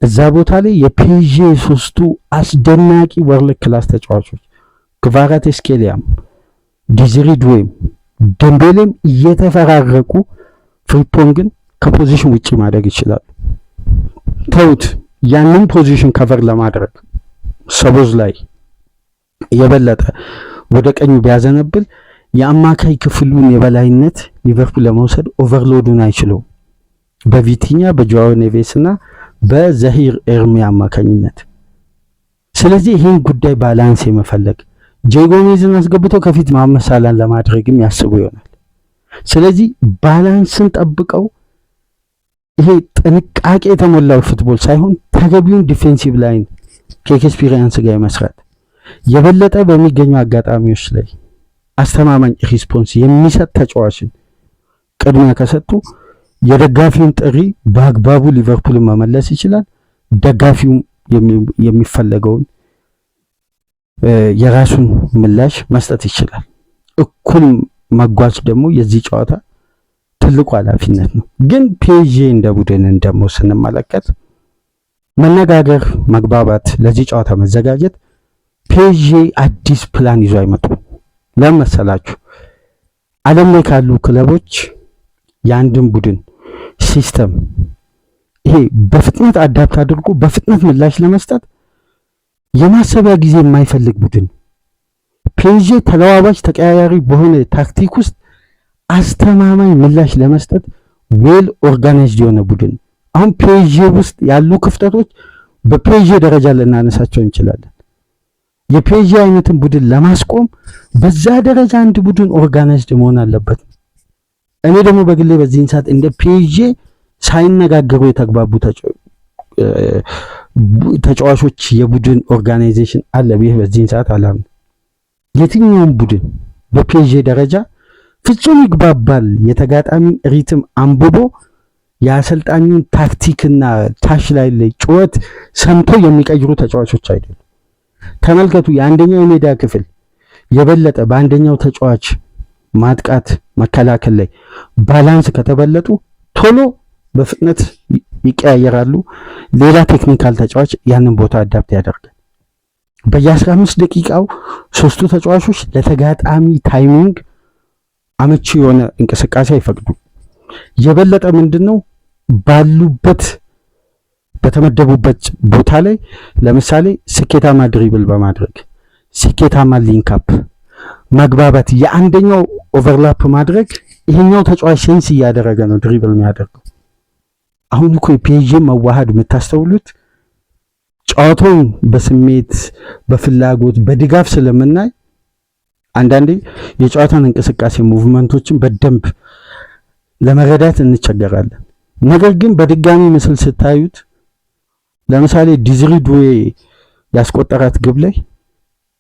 እዛ ቦታ ላይ የፒኤስጂ ሶስቱ አስደናቂ ወርልድ ክላስ ተጫዋቾች ክቫራትስኬሊያም፣ ዲዝሪ ዱዌም፣ ደምቤሌም እየተፈራረቁ ፍሪፖንግን ከፖዚሽን ውጪ ማድረግ ይችላሉ። ተውት ያንን ፖዚሽን ከቨር ለማድረግ ሰቦዝ ላይ የበለጠ ወደ ቀኙ ቢያዘነብል የአማካይ ክፍሉን የበላይነት ሊቨርፑል ለመውሰድ ኦቨርሎዱን አይችለውም በቪቲኛ በጆዋው ኔቬስ እና በዘሂር ኤርሚ አማካኝነት። ስለዚህ ይህን ጉዳይ ባላንስ የመፈለግ ጄጎሜዝን አስገብቶ ከፊት መሐመድ ሳላን ለማድረግም ያስቡ ይሆናል። ስለዚህ ባላንስን ጠብቀው ይሄ ጥንቃቄ የተሞላው ፉትቦል ሳይሆን ተገቢውን ዲፌንሲቭ ላይን ከኤክስፒሪየንስ ጋር መስራት የበለጠ በሚገኙ አጋጣሚዎች ላይ አስተማማኝ ሪስፖንስ የሚሰጥ ተጫዋችን ቅድሚያ ከሰጡ የደጋፊውን ጥሪ በአግባቡ ሊቨርፑልን መመለስ ይችላል። ደጋፊው የሚፈለገውን የራሱን ምላሽ መስጠት ይችላል። እኩል መጓዝ ደግሞ የዚህ ጨዋታ ትልቁ ኃላፊነት ነው። ግን ፒኤስጂ እንደ ቡድንን ደግሞ ስንመለከት መነጋገር፣ መግባባት፣ ለዚህ ጨዋታ መዘጋጀት ፒኤስጂ አዲስ ፕላን ይዞ አይመጡም። ለምን መሰላችሁ? ዓለም ላይ ካሉ ክለቦች የአንድን ቡድን ሲስተም ይሄ በፍጥነት አዳፕት አድርጎ በፍጥነት ምላሽ ለመስጠት የማሰቢያ ጊዜ የማይፈልግ ቡድን። ፒኤስጂ ተለዋዋጭ ተቀያያሪ በሆነ ታክቲክ ውስጥ አስተማማኝ ምላሽ ለመስጠት ዌል ኦርጋናይዝድ የሆነ ቡድን። አሁን ፒኤስጂ ውስጥ ያሉ ክፍተቶች በፒኤስጂ ደረጃ ልናነሳቸው እንችላለን። የፒኤስጂ አይነትን ቡድን ለማስቆም በዛ ደረጃ አንድ ቡድን ኦርጋናይዝድ መሆን አለበት። እኔ ደግሞ በግሌ በዚህን ሰዓት እንደ ፒኤስጂ ሳይነጋገሩ የተግባቡ ተጫዋቾች የቡድን ኦርጋናይዜሽን አለ ብዬ በዚህን ሰዓት አላምንም። የትኛውም ቡድን በፒኤስጂ ደረጃ ፍጹም ይግባባል። የተጋጣሚን ሪትም አንብቦ የአሰልጣኙን ታክቲክና ታች ላይ ጩኸት ሰምቶ የሚቀይሩ ተጫዋቾች አይደሉም። ተመልከቱ፣ የአንደኛው የሜዳ ክፍል የበለጠ በአንደኛው ተጫዋች ማጥቃት መከላከል ላይ ባላንስ ከተበለጡ ቶሎ በፍጥነት ይቀያየራሉ። ሌላ ቴክኒካል ተጫዋች ያንን ቦታ አዳፕት ያደርጋል። በየ15 ደቂቃው ሶስቱ ተጫዋቾች ለተጋጣሚ ታይሚንግ አመቺ የሆነ እንቅስቃሴ አይፈቅዱም። የበለጠ ምንድነው ባሉበት በተመደቡበት ቦታ ላይ ለምሳሌ ስኬታማ ድሪብል በማድረግ ስኬታማ ሊንክአፕ መግባባት፣ የአንደኛው ኦቨርላፕ ማድረግ ይሄኛው ተጫዋች ሴንስ እያደረገ ነው ድሪብል የሚያደርገው። አሁን እኮ የፒኤስጂ መዋሃድ የምታስተውሉት ጨዋታውን በስሜት በፍላጎት በድጋፍ ስለምናይ አንዳንዴ የጨዋታን እንቅስቃሴ ሙቭመንቶችን በደንብ ለመረዳት እንቸገራለን። ነገር ግን በድጋሚ ምስል ስታዩት ለምሳሌ ዲዝሪ ዱዌ ያስቆጠራት ግብ ላይ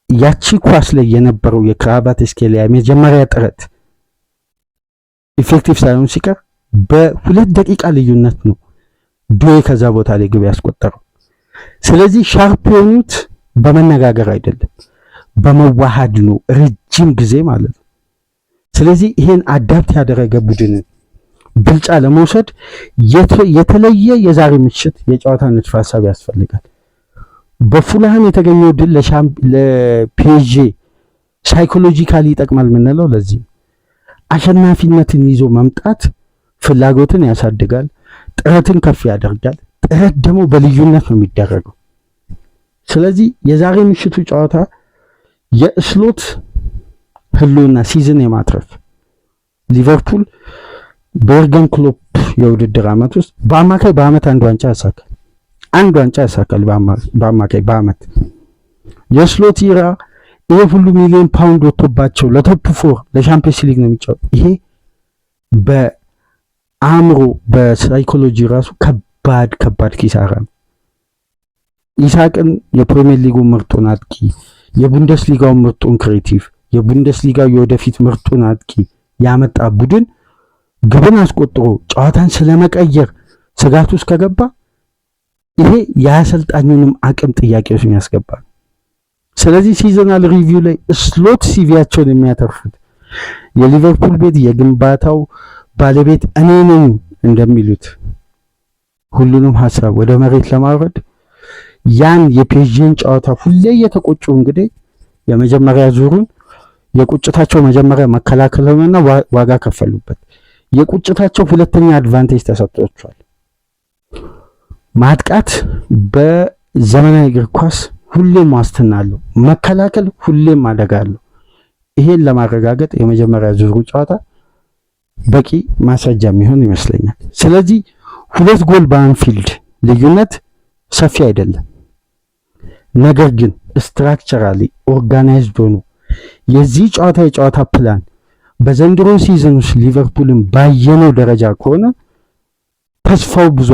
ያቺ ኳስ ላይ የነበረው የክራቫትስኬሊያ የመጀመሪያ ጥረት ኢፌክቲቭ ሳይሆን ሲቀር በ2 ደቂቃ ልዩነት ነው ዱዌ ከዛ ቦታ ላይ ግብ ያስቆጠረው። ስለዚህ ሻርፕ የሆኑት በመነጋገር አይደለም በመዋሃድ ነው፣ ረጅም ጊዜ ማለት ነው። ስለዚህ ይሄን አዳፕት ያደረገ ቡድን ብልጫ ለመውሰድ የተለየ የዛሬ ምሽት የጨዋታ ንድፈ ሐሳብ ያስፈልጋል። በፉልሃም የተገኘው ድል ለፒኤስጂ ሳይኮሎጂካሊ ይጠቅማል የምንለው ለዚህ አሸናፊነትን ይዞ መምጣት ፍላጎትን ያሳድጋል፣ ጥረትን ከፍ ያደርጋል። ጥረት ደግሞ በልዩነት ነው የሚደረገው። ስለዚህ የዛሬ ምሽቱ ጨዋታ የስሎት ህልውና ሲዝን የማትረፍ ሊቨርፑል በኤርገን ክሎፕ የውድድር ዓመት ውስጥ በአማካይ በአመት አንድ ዋንጫ ያሳካል። በአማካይ በአመት የስሎት ኢራ ይሄ ሁሉ ሚሊዮን ፓውንድ ወጥቶባቸው ለቶፕ 4 ለሻምፒየንስ ሊግ ነው የሚጫወት። ይሄ በአእምሮ በሳይኮሎጂ ራሱ ከባድ ኪሳራ ነው። ኢሳቅን የፕሪሚየር ሊጉ ምርጡን አጥቂ፣ የቡንደስሊጋው ምርጡን ክሬቲቭ፣ የቡንደስሊጋው የወደፊት ምርጡን አጥቂ ያመጣ ቡድን ግብን አስቆጥሮ ጨዋታን ስለመቀየር ስጋት ውስጥ ከገባ ይሄ የአሰልጣኙንም አቅም ጥያቄ ውስጥ የሚያስገባ ነው። ስለዚህ ሲዝናል ሪቪው ላይ ስሎት ሲቪያቸውን የሚያተርፉት የሊቨርፑል ቤት የግንባታው ባለቤት እኔ ነኝ እንደሚሉት ሁሉንም ሐሳብ ወደ መሬት ለማውረድ ያን የፒኤስጂን ጨዋታ ሁሌ የተቆጩ እንግዲህ የመጀመሪያ ዙሩን የቁጭታቸው መጀመሪያ መከላከልና ዋጋ ከፈሉበት። የቁጭታቸው ሁለተኛ አድቫንቴጅ ተሰጥቷቸዋል። ማጥቃት በዘመናዊ እግር ኳስ ሁሌም ዋስትና አለው፣ መከላከል ሁሌም አደጋ አለው። ይሄን ለማረጋገጥ የመጀመሪያ ዙሩ ጨዋታ በቂ ማስረጃ የሚሆን ይመስለኛል። ስለዚህ 2 ጎል በአንፊልድ ልዩነት ሰፊ አይደለም። ነገር ግን ስትራክቸራሊ ኦርጋናይዝድ ሆኖ የዚህ ጨዋታ የጨዋታ ፕላን በዘንድሮ ሲዝን ውስጥ ሊቨርፑልን ባየነው ደረጃ ከሆነ ተስፋው ብዙ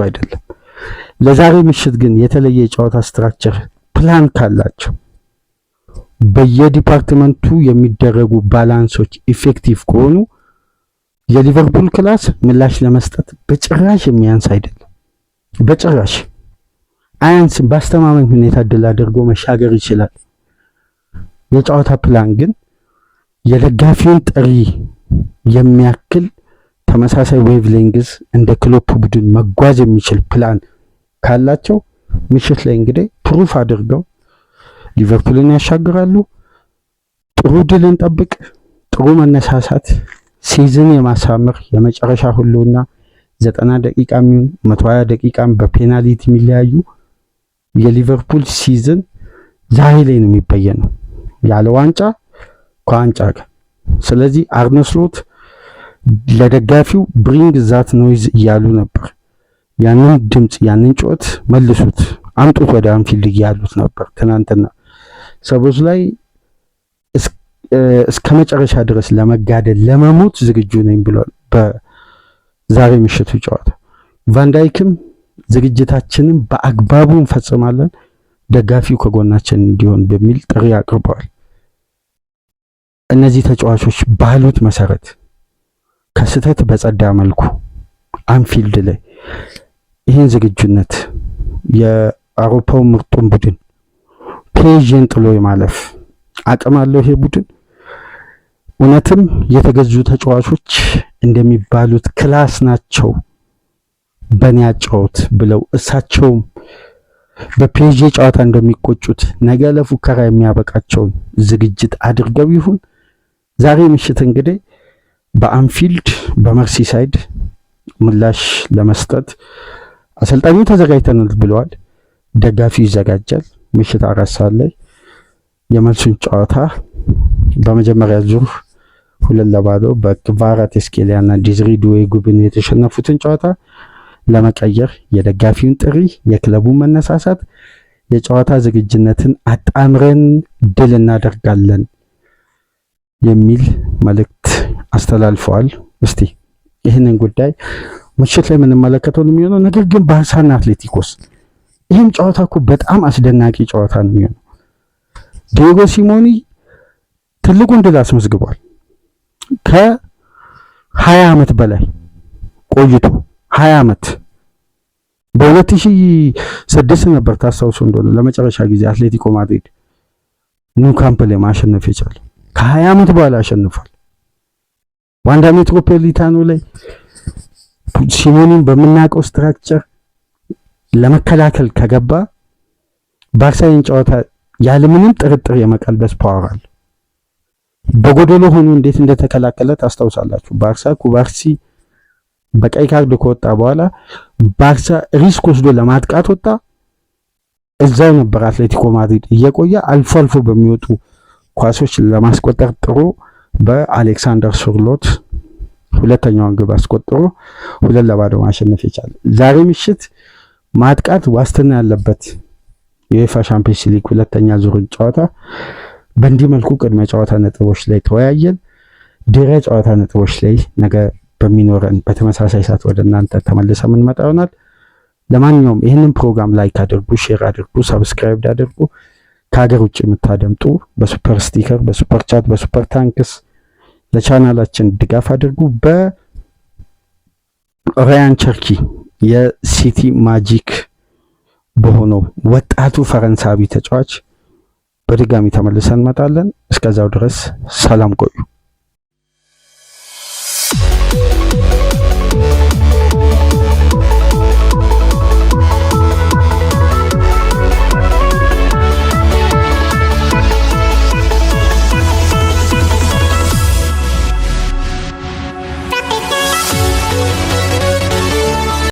አይደለም። ለዛሬ ምሽት ግን የተለየ የጨዋታ ስትራክቸር ፕላን ካላቸው በየዲፓርትመንቱ የሚደረጉ ባላንሶች ኢፌክቲቭ ከሆኑ የሊቨርፑል ክላስ ምላሽ ለመስጠት በጭራሽ የሚያንስ አይደለም። በጭራሽ አያንስም። በአስተማማኝ ሁኔታ ድል አድርጎ መሻገር ይችላል። የጨዋታ ፕላን ግን የደጋፊውን ጥሪ የሚያክል ተመሳሳይ ዌቭሌንግዝ እንደ ክሎፕ ቡድን መጓዝ የሚችል ፕላን ካላቸው ምሽት ላይ እንግዲህ ፕሩፍ አድርገው ሊቨርፑልን ያሻግራሉ። ጥሩ ድል እንጠብቅ። ጥሩ መነሳሳት፣ ሲዝን የማሳመር የመጨረሻ ሁሉና 90 ደቂቃ የሚሆን 120 ደቂቃም በፔናልቲ የሚለያዩ የሊቨርፑል ሲዝን ዛሬ ላይ ነው የሚበየነው፣ ያለ ዋንጫ ከዋንጫ ጋር። ስለዚህ አርነ ስሎት ለደጋፊው ብሪንግ ዛት ኖይዝ እያሉ ነበር። ያንን ድምጽ ያንን ጩኸት መልሱት፣ አምጡት ወደ አንፊልድ እያሉት ነበር ትናንትና። ሰዎች ላይ እስከ መጨረሻ ድረስ ለመጋደል ለመሞት ዝግጁ ነኝ ብሏል በዛሬ ምሽቱ ጨዋታ። ቫንዳይክም ዝግጅታችንን በአግባቡ እንፈጽማለን፣ ደጋፊው ከጎናችን እንዲሆን በሚል ጥሪ አቅርበዋል። እነዚህ ተጫዋቾች ባሉት መሰረት ከስህተት በጸዳ መልኩ አንፊልድ ላይ ይህን ዝግጁነት የአውሮፓው ምርጡን ቡድን ፔዥን ጥሎ የማለፍ አቅም አለው ይሄ ቡድን። እውነትም የተገዙ ተጫዋቾች እንደሚባሉት ክላስ ናቸው በእኔ አጫወት ብለው እሳቸውም በፔዥ ጨዋታ እንደሚቆጩት ነገ ለፉከራ የሚያበቃቸውን ዝግጅት አድርገው ይሁን ዛሬ ምሽት እንግዲህ በአንፊልድ በመርሲሳይድ ምላሽ ለመስጠት አሰልጣኙ ተዘጋጅተናል ብለዋል። ደጋፊው ይዘጋጃል። ምሽት 4 ሰዓት ላይ የመልሱን ጨዋታ በመጀመሪያ ዙር 2-0 በክቫራትስኬሊያና ዲዝሪ ዱዌ ጉብን የተሸነፉትን ጨዋታ ለመቀየር የደጋፊውን ጥሪ፣ የክለቡን መነሳሳት፣ የጨዋታ ዝግጅነትን አጣምረን ድል እናደርጋለን የሚል መልእክት አስተላልፈዋል። እስቲ ይህንን ጉዳይ ምሽት ላይ የምንመለከተው ነው የሚሆነው። ነገር ግን ባርሳና አትሌቲኮስ ይህም ጨዋታ እኮ በጣም አስደናቂ ጨዋታ ነው የሚሆነው። ዲየጎ ሲሞኒ ትልቁን ድል አስመዝግቧል። ከ20 ዓመት በላይ ቆይቶ 20 ዓመት በ2006 ነበር ታስታውሱ እንደሆነ ለመጨረሻ ጊዜ አትሌቲኮ ማድሪድ ኑ ካምፕ ላይ ማሸነፍ የቻለው። ከ20 ዓመት በኋላ አሸንፏል። ዋንዳ ሜትሮፖሊታኖ ላይ ሲሞኒን በምናውቀው ስትራክቸር ለመከላከል ከገባ ባርሳን ጨዋታ ያለምንም ጥርጥር የመቀልበስ ፓወር አለ። በጎዶሎ ሆኖ እንዴት እንደተከላከለ ታስታውሳላችሁ። ባርሳ ኩባርሲ በቀይ ካርድ ከወጣ በኋላ ባርሳ ሪስክ ወስዶ ለማጥቃት ወጣ። እዛው ነበር አትሌቲኮ ማድሪድ እየቆየ አልፎ አልፎ በሚወጡ ኳሶች ለማስቆጠር ጥሩ በአሌክሳንደር ሱርሎት ሁለተኛውን ግብ አስቆጥሮ 2-0 ማሸነፍ ይቻላል። ዛሬ ምሽት ማጥቃት ዋስትና ያለበት የዩኤፋ ቻምፒየንስ ሊግ ሁለተኛ ዙር ጨዋታ በእንዲህ መልኩ ቅድመ ጨዋታ ነጥቦች ላይ ተወያየን። ድረ ጨዋታ ነጥቦች ላይ ነገ በሚኖረን በተመሳሳይ ሰዓት ወደ እናንተ ተመልሰን የምንመጣ ይሆናል። ለማንኛውም ይህንን ፕሮግራም ላይክ አድርጉ፣ ሼር አድርጉ፣ ሰብስክራይብ አድርጉ። ከሀገር ውጭ የምታደምጡ በሱፐር ስቲከር፣ በሱፐር ቻት፣ በሱፐር ታንክስ ለቻናላችን ድጋፍ አድርጉ። በራያን ቸርኪ የሲቲ ማጂክ በሆነው ወጣቱ ፈረንሳዊ ተጫዋች በድጋሚ ተመልሰን እንመጣለን። እስከዛው ድረስ ሰላም ቆዩ።